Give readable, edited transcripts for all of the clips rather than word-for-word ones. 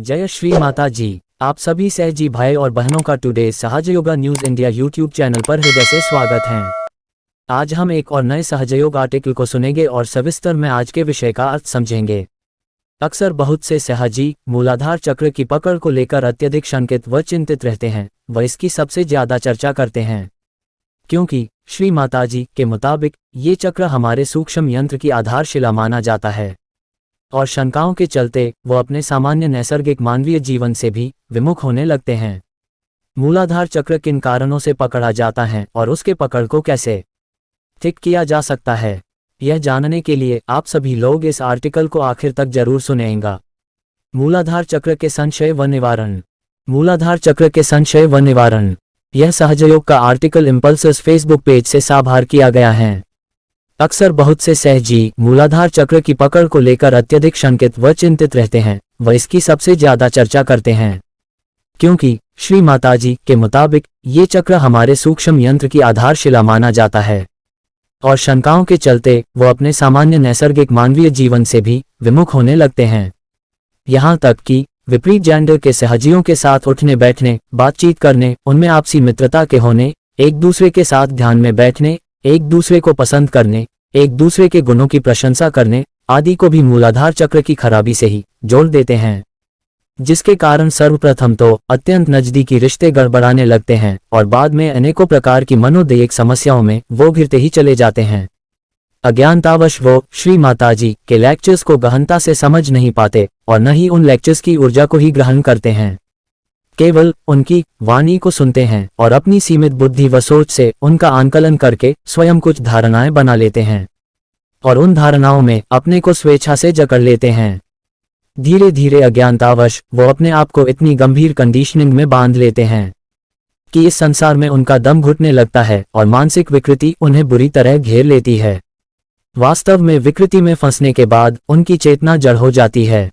जय श्री माता जी। आप सभी सहजी भाई और बहनों का today Sahajayoga news India YouTube channel पर हृदय से स्वागत है। आज हम एक और नए सहजयोग आर्टिकल को सुनेंगे और सविस्तर में आज के विषय का अर्थ समझेंगे। अक्सर बहुत से सहजी मूलाधार चक्र की पकड़ को लेकर अत्यधिक शंकित व चिंतित रहते हैं, व इसकी सबसे ज्यादा चर्चा करते हैं, क्योंकि श्री माता जी के मुताबिक ये चक्र हमारे सूक्ष्म यंत्र की आधारशिला माना जाता है और शंकाओं के चलते वो अपने सामान्य नैसर्गिक मानवीय जीवन से भी विमुख होने लगते हैं। मूलाधार चक्र किन कारणों से पकड़ा जाता है और उसके पकड़ को कैसे ठीक किया जा सकता है, यह जानने के लिए आप सभी लोग इस आर्टिकल को आखिर तक जरूर सुनेंगे। मूलाधार चक्र के संशय व निवारण। मूलाधार चक्र के संशय व निवारण, यह सहजयोग का आर्टिकल इम्पल्सस फेसबुक पेज से साभार किया गया है। अक्सर बहुत से सहजी मूलाधार चक्र की पकड़ को लेकर अत्यधिक शंकित व चिंतित रहते हैं, व इसकी सबसे ज्यादा चर्चा करते हैं, क्योंकि श्री माता जी के मुताबिक ये चक्र हमारे सूक्ष्म यंत्र की आधारशिला माना जाता है और शंकाओं के चलते वो अपने सामान्य नैसर्गिक मानवीय जीवन से भी विमुख होने लगते हैं। यहाँ तक कि विपरीत जेंडर के सहजियों के साथ उठने बैठने, बातचीत करने, उनमें आपसी मित्रता के होने, एक दूसरे के साथ ध्यान में बैठने, एक दूसरे को पसंद करने, एक दूसरे के गुणों की प्रशंसा करने आदि को भी मूलाधार चक्र की खराबी से ही जोड़ देते हैं, जिसके कारण सर्वप्रथम तो अत्यंत नजदीकी रिश्ते गड़बड़ाने लगते हैं और बाद में अनेकों प्रकार की मनोदैहिक समस्याओं में वो घिरते ही चले जाते हैं। अज्ञानतावश वो श्री माता जी के लेक्चर्स को गहनता से समझ नहीं पाते और न ही उन लेक्चर्स की ऊर्जा को ही ग्रहण करते हैं, केवल उनकी वाणी को सुनते हैं और अपनी सीमित बुद्धि व सोच से उनका आंकलन करके स्वयं कुछ धारणाएं बना लेते हैं और उन धारणाओं में अपने को स्वेच्छा से जकड़ लेते हैं। धीरे धीरे अज्ञानतावश वो अपने आप को इतनी गंभीर कंडीशनिंग में बांध लेते हैं कि इस संसार में उनका दम घुटने लगता है और मानसिक विकृति उन्हें बुरी तरह घेर लेती है। वास्तव में विकृति में फंसने के बाद उनकी चेतना जड़ हो जाती है,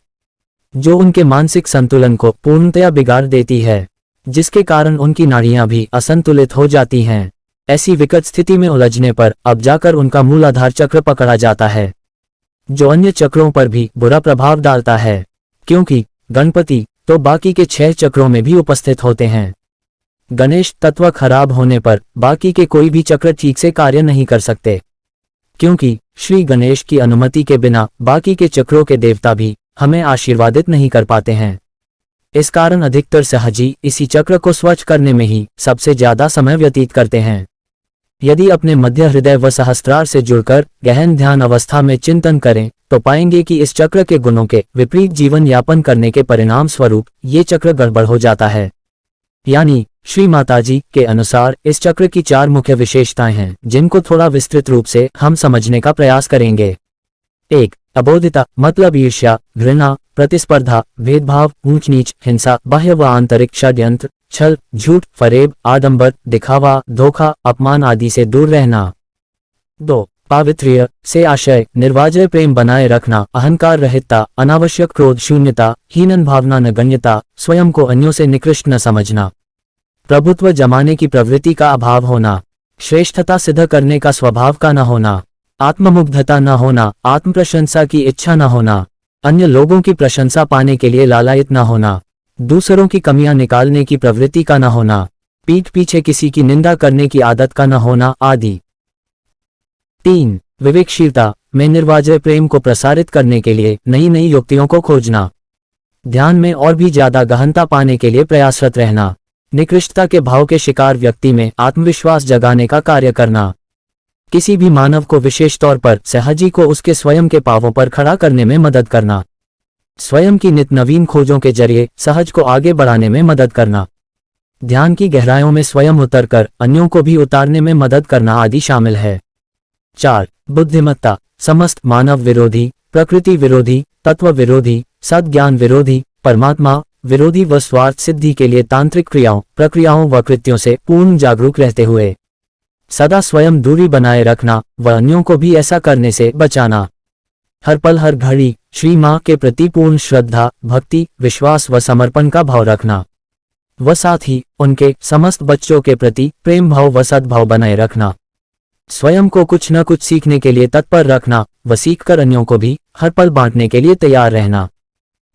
जो उनके मानसिक संतुलन को पूर्णतया बिगाड़ देती है, जिसके कारण उनकी नाड़ियां भी असंतुलित हो जाती हैं। ऐसी विकट स्थिति में उलझने पर अब जाकर उनका मूलाधार चक्र पकड़ा जाता है, जो अन्य चक्रों पर भी बुरा प्रभाव डालता है, क्योंकि गणपति तो बाकी के 6 चक्रों में भी उपस्थित होते हैं। गणेश तत्व खराब होने पर बाकी के कोई भी चक्र ठीक से कार्य नहीं कर सकते, क्योंकि श्री गणेश की अनुमति के बिना बाकी के चक्रों के देवता भी हमें आशीर्वादित नहीं कर पाते हैं। इस कारण अधिकतर सहजी इसी चक्र को स्वच्छ करने में ही सबसे ज्यादा समय व्यतीत करते हैं। यदि अपने मध्य हृदय व सहस्त्रार से जुड़कर गहन ध्यान अवस्था में चिंतन करें तो पाएंगे कि इस चक्र के गुणों के विपरीत जीवन यापन करने के परिणाम स्वरूप ये चक्र गड़बड़ हो जाता है। यानी श्री माता जी के अनुसार इस चक्र की 4 मुख्य विशेषताएं हैं, जिनको थोड़ा विस्तृत रूप से हम समझने का प्रयास करेंगे। 1. अबोधिता, मतलब ईर्ष्या, घृणा, प्रतिस्पर्धा, भेदभाव, ऊंच नीच, हिंसा, बाह्य व आंतरिक षड्यंत्र, छल, झूठ, फरेब, आडंबर, दिखावा, धोखा, अपमान आदि से दूर रहना। 2. पावित्र्य से आशय, निर्वाजय प्रेम बनाए रखना, अहंकार रहितता, अनावश्यक क्रोध शून्यता, हीनन भावना नगण्यता, स्वयं को अन्यों से निकृष्ट न समझना, प्रभुत्व जमाने की प्रवृत्ति का अभाव होना, श्रेष्ठता सिद्ध करने का स्वभाव का न होना, आत्ममुग्धता न होना, आत्म प्रशंसा की इच्छा न होना, अन्य लोगों की प्रशंसा पाने के लिए लालायित न होना, दूसरों की कमियां निकालने की प्रवृत्ति का न होना, पीठ पीछे किसी की निंदा करने की आदत का न होना आदि। 3. विवेकशीलता में निर्वाजय प्रेम को प्रसारित करने के लिए नई नई युक्तियों को खोजना, ध्यान में और भी ज्यादा गहनता पाने के लिए प्रयासरत रहना, निकृष्टता के भाव के शिकार व्यक्ति में आत्मविश्वास जगाने का कार्य करना, किसी भी मानव को विशेष तौर पर सहजी को उसके स्वयं के पांवों पर खड़ा करने में मदद करना, स्वयं की नित नवीन खोजों के जरिए सहज को आगे बढ़ाने में मदद करना, ध्यान की गहराइयों में स्वयं उतरकर अन्यों को भी उतारने में मदद करना आदि शामिल है। 4. बुद्धिमत्ता, समस्त मानव विरोधी, प्रकृति विरोधी, तत्व विरोधी, सद्ज्ञान विरोधी, परमात्मा विरोधी व स्वार्थ सिद्धि के लिए तांत्रिक क्रियाओं, प्रक्रियाओं व कृत्यों से पूर्ण जागरूक रहते हुए सदा स्वयं दूरी बनाए रखना व अन्यों को भी ऐसा करने से बचाना। हर पल हर घड़ी श्री मां के प्रति पूर्ण श्रद्धा, भक्ति, विश्वास व समर्पण का भाव रखना व साथ ही उनके समस्त बच्चों के प्रति प्रेम भाव व सद्भाव बनाए रखना। स्वयं को कुछ न कुछ सीखने के लिए तत्पर रखना व सीखकर अन्यों को भी हर पल बांटने के लिए तैयार रहना।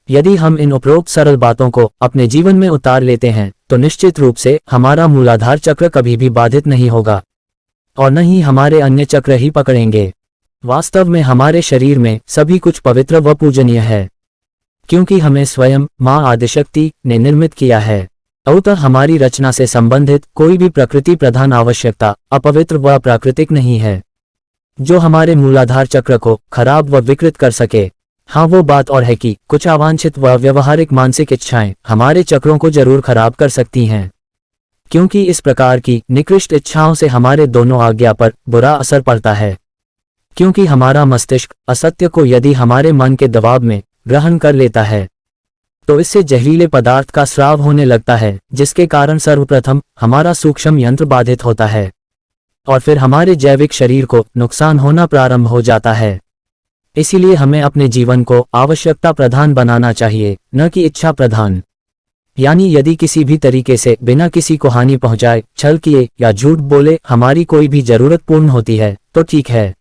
यदि हम इन उपरोक्त सरल बातों को अपने जीवन में उतार लेते हैं तो निश्चित रूप से हमारा मूलाधार चक्र कभी भी बाधित नहीं होगा और न ही हमारे अन्य चक्र ही पकड़ेंगे। वास्तव में हमारे शरीर में सभी कुछ पवित्र व पूजनीय है, क्योंकि हमें स्वयं माँ आदिशक्ति ने निर्मित किया है। अतः हमारी रचना से संबंधित कोई भी प्रकृति प्रधान आवश्यकता अपवित्र व अप्राकृतिक नहीं है जो हमारे मूलाधार चक्र को खराब व विकृत कर सके। हाँ, वो बात और है कि कुछ अवांछित व व्यवहारिक मानसिक इच्छाएं हमारे चक्रों को जरूर खराब कर सकती हैं, क्योंकि इस प्रकार की निकृष्ट इच्छाओं से हमारे दोनों आज्ञा पर बुरा असर पड़ता है। क्योंकि हमारा मस्तिष्क असत्य को यदि हमारे मन के दबाव में ग्रहण कर लेता है तो इससे जहरीले पदार्थ का स्राव होने लगता है, जिसके कारण सर्वप्रथम हमारा सूक्ष्म यंत्र बाधित होता है और फिर हमारे जैविक शरीर को नुकसान होना प्रारंभ हो जाता है। इसीलिए हमें अपने जीवन को आवश्यकता प्रधान बनाना चाहिए, न कि इच्छा प्रधान। यानी यदि किसी भी तरीके से बिना किसी को हानि पहुंचाए, छल किए या झूठ बोले हमारी कोई भी जरूरत पूर्ण होती है तो ठीक है,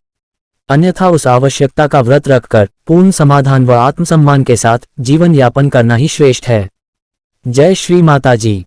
अन्यथा उस आवश्यकता का व्रत रखकर पूर्ण समाधान व आत्मसम्मान के साथ जीवन यापन करना ही श्रेष्ठ है। जय श्री माता जी।